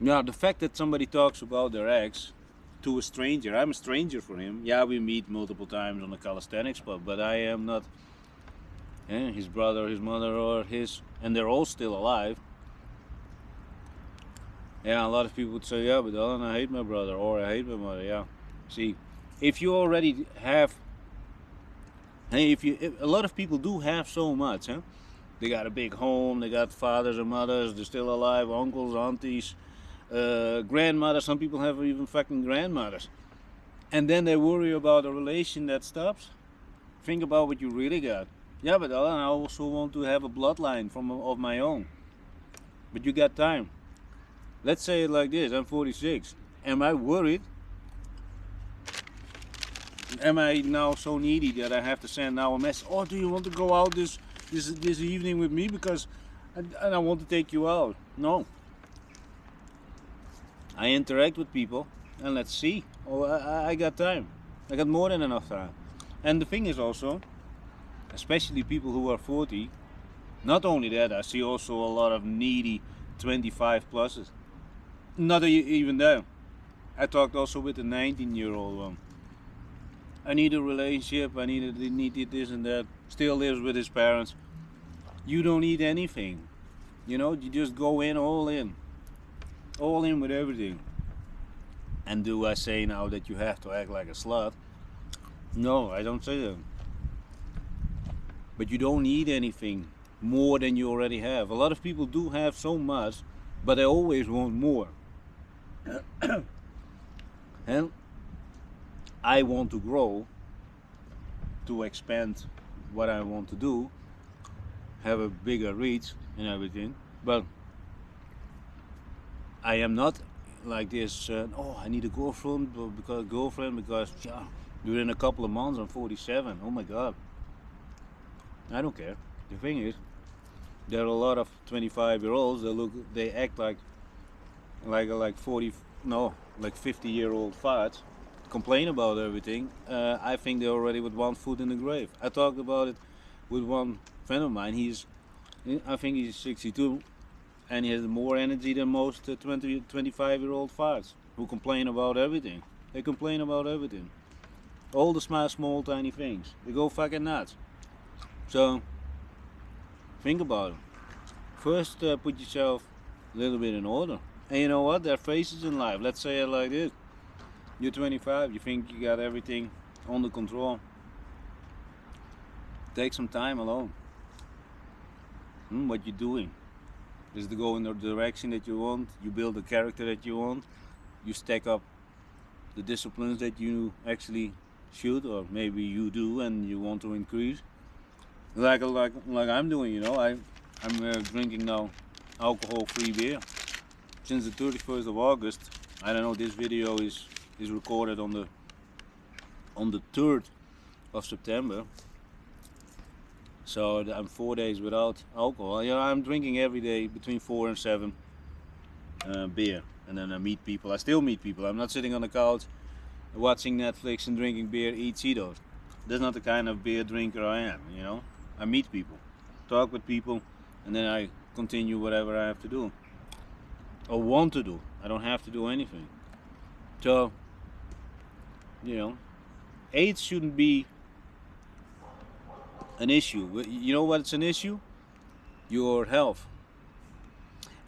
Now, the fact that somebody talks about their ex to a stranger, I'm a stranger for him. Yeah, we meet multiple times on the calisthenics spot, but I am not his brother, his mother, or his, and they're all still alive. Yeah, a lot of people would say, yeah, but Alan, I hate my brother, or I hate my mother. Yeah, see, if you already have, hey, if a lot of people do have so much, huh? They got a big home, they got fathers and mothers, they're still alive, uncles, aunties, grandmothers. Some people have even fucking grandmothers, and then they worry about a relation that stops. Think about what you really got. Yeah, but Alan, I also want to have a bloodline from of my own. But you got time. Let's say it like this: I'm 46. Am I worried? Am I now so needy that I have to send now a message? Oh, do you want to go out this evening with me because I want to take you out? No. I interact with people and let's see. Oh, I got time. I got more than enough time. And the thing is also, especially people who are 40, not only that, I see also a lot of needy 25 pluses. Not even that. I talked also with a 19-year-old one. I need a relationship, I needed this and that. Still lives with his parents. You don't need anything. You know, you just go in all in. All in with everything. And do I say now that you have to act like a slut? No, I don't say that. But you don't need anything more than you already have. A lot of people do have so much, but they always want more. And I want to grow, to expand what I want to do, have a bigger reach and everything. But I am not like this. Oh, I need a girlfriend because yeah, within a couple of months I'm 47. Oh my God, I don't care. The thing is, there are a lot of 25-year-olds that they act like 40, no, like 50-year-old farts, complain about everything. I think they're already with one foot in the grave. I talked about it with one friend of mine. I think he's 62, and he has more energy than most 25-year-old farts who complain about everything. They complain about everything. All the small, tiny things. They go fucking nuts. So, think about it. First, put yourself a little bit in order. And you know what? There are phases in life. Let's say it like this. You're 25, you think you got everything under control. Take some time alone. What you doing? Is to go in the direction that you want. You build the character that you want. You stack up the disciplines that you actually should, or maybe you do and you want to increase. Like I'm doing, you know. I'm drinking now alcohol-free beer since the 31st of August. I don't know. This video is recorded on the 3rd of September. So I'm 4 days without alcohol. You know, I'm drinking every day between 4 and 7 beer, and then I meet people. I still meet people. I'm not sitting on the couch watching Netflix and drinking beer, eat Cheetos. That's not the kind of beer drinker I am. You know, I meet people, talk with people, and then I continue whatever I have to do or want to do. I don't have to do anything. So, you know, AIDS shouldn't be an issue. You know what's an issue? Your health.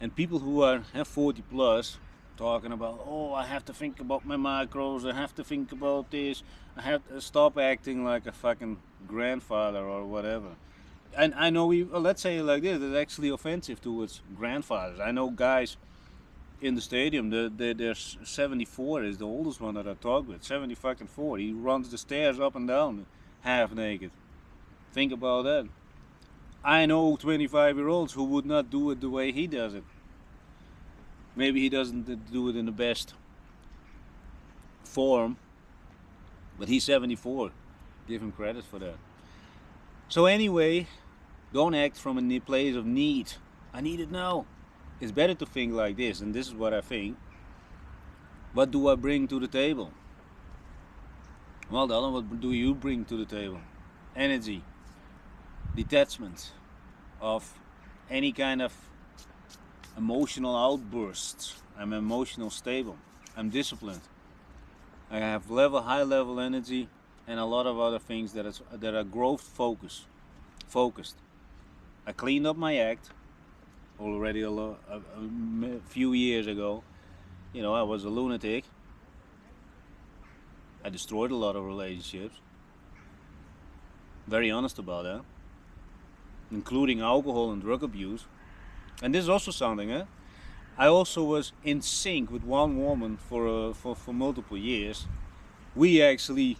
And people who have 40 plus talking about, oh, I have to think about my macros, I have to think about this, I have to stop acting like a fucking grandfather or whatever. And I know let's say it like this, it's actually offensive towards grandfathers. I know guys in the stadium, there's 74 is the oldest one that I talk with, 74. He runs the stairs up and down half naked. Think about that. I know 25-year-olds who would not do it the way he does it. Maybe he doesn't do it in the best form, but he's 74. Give him credit for that. So anyway, don't act from a place of need. I need it now. It's better to think like this, and this is what I think. What do I bring to the table? Well, Dylan, what do you bring to the table? Energy, detachment of any kind of emotional outbursts. I'm emotional stable. I'm disciplined. I have high level energy, and a lot of other things that are growth focused. I cleaned up my act already a few years ago. You know, I was a lunatic. I destroyed a lot of relationships. Very honest about that, including alcohol and drug abuse. And this is also something, eh? I also was in sync with one woman for multiple years. We actually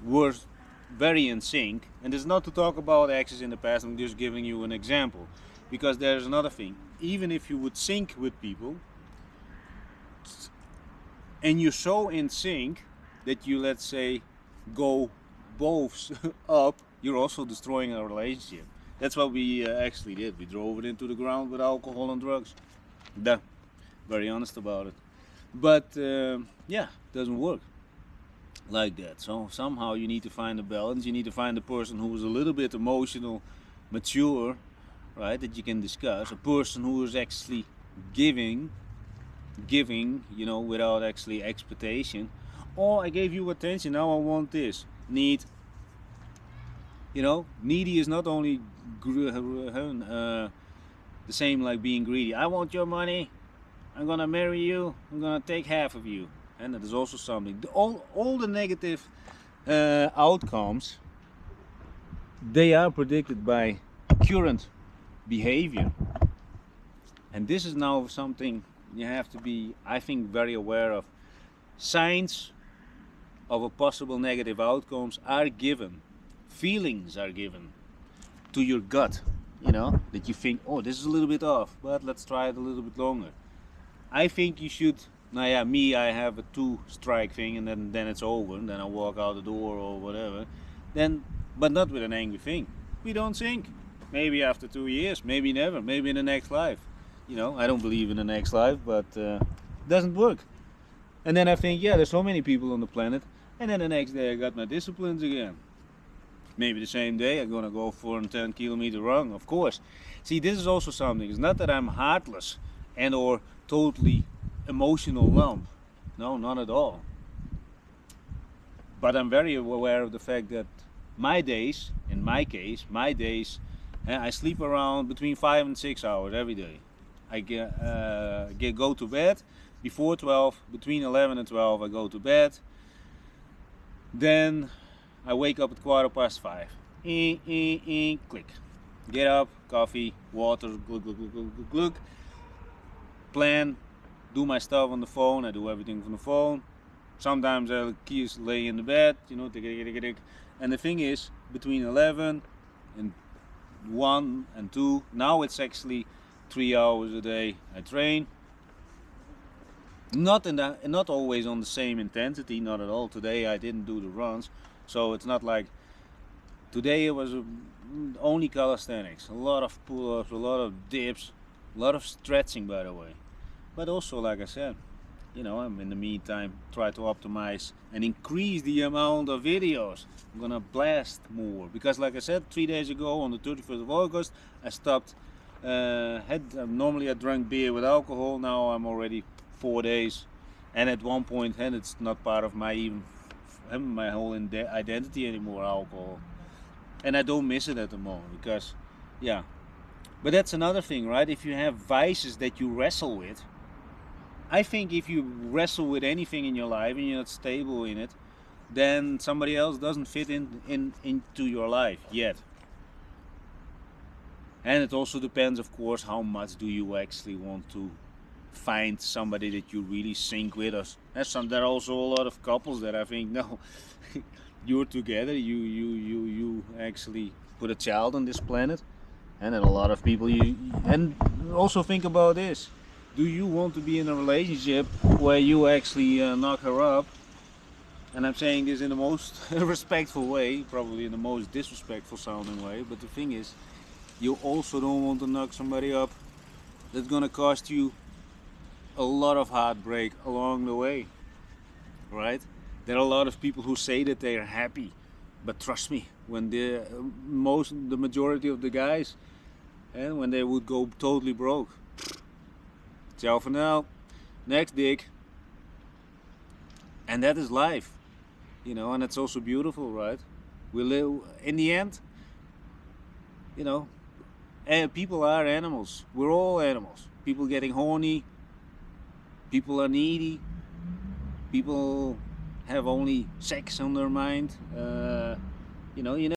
were very in sync, and it's not to talk about exes in the past. I'm just giving you an example, because there's another thing. Even if you would sync with people, and you're so in sync that you, let's say, go both up, you're also destroying a relationship. That's what we actually did. We drove it into the ground with alcohol and drugs. Duh. Very honest about it. But yeah, it doesn't work like that. So somehow you need to find a balance. You need to find a person who is a little bit emotional, mature, right, that you can discuss. A person who is actually giving, you know, without actually expectation. Oh, I gave you attention, now I want this. Need. You know, needy is not only the same like being greedy. I want your money, I'm gonna marry you, I'm gonna take half of you. And that is also something. All the negative outcomes, they are predicted by current behavior. And this is now something you have to be, I think, very aware of. Signs of a possible negative outcomes are given. Feelings are given to your gut, you know, that you think, oh, this is a little bit off, but let's try it a little bit longer. I think you should, now yeah, me, I have a 2-strike thing, and then it's over, and then I walk out the door or whatever. Then, but not with an angry thing. We don't sync. Maybe after 2 years, maybe never, maybe in the next life. You know, I don't believe in the next life, but it doesn't work. And then I think, yeah, there's so many people on the planet, and then the next day I got my disciplines again. Maybe the same day I'm gonna go for a 10-kilometer run, of course. See, this is also something. It's not that I'm heartless and or totally emotional lump. No, not at all. But I'm very aware of the fact that my days, in my case, I sleep around between 5 and 6 hours every day. I go to bed before 12, between 11 and 12 I go to bed. Then I wake up at 5:15. Click. Get up, coffee, water, glug, glug, glug, glug, glug. Plan, do my stuff on the phone. I do everything from the phone. Sometimes I'll just lay in the bed, you know. And the thing is, between 11 and 1 and 2, now it's actually 3 hours a day I train. Not always on the same intensity, not at all. Today I didn't do the runs. So it's not like today it was only calisthenics, a lot of pull-ups, a lot of dips, a lot of stretching, by the way. But also, like I said, you know, I'm in the meantime try to optimize and increase the amount of videos. I'm gonna blast more because, like I said, 3 days ago on the 31st of August, I stopped. Normally I drank beer with alcohol. Now I'm already 4 days, and at one point, and it's not part of my whole identity anymore, alcohol, and I don't miss it at the moment because, yeah. But that's another thing, right? If you have vices that you wrestle with, I think if you wrestle with anything in your life and you're not stable in it, then somebody else doesn't fit into your life yet. And it also depends, of course, how much do you actually want to find somebody that you really sync with us. There are also a lot of couples that I think, no, you're together, you actually put a child on this planet, and then a lot of people and also think about this. Do you want to be in a relationship where you actually knock her up? And I'm saying this in the most respectful way, probably in the most disrespectful sounding way, but the thing is, you also don't want to knock somebody up that's gonna cost you a lot of heartbreak along the way, right? There are a lot of people who say that they are happy, but trust me, when the majority of the guys And when they would go totally broke. Ciao for now. Next dick. And that is life, you know, and it's also beautiful, right? We live in the end, you know, people are animals. We're all animals. People getting horny. People are needy. People have only sex on their mind. You know,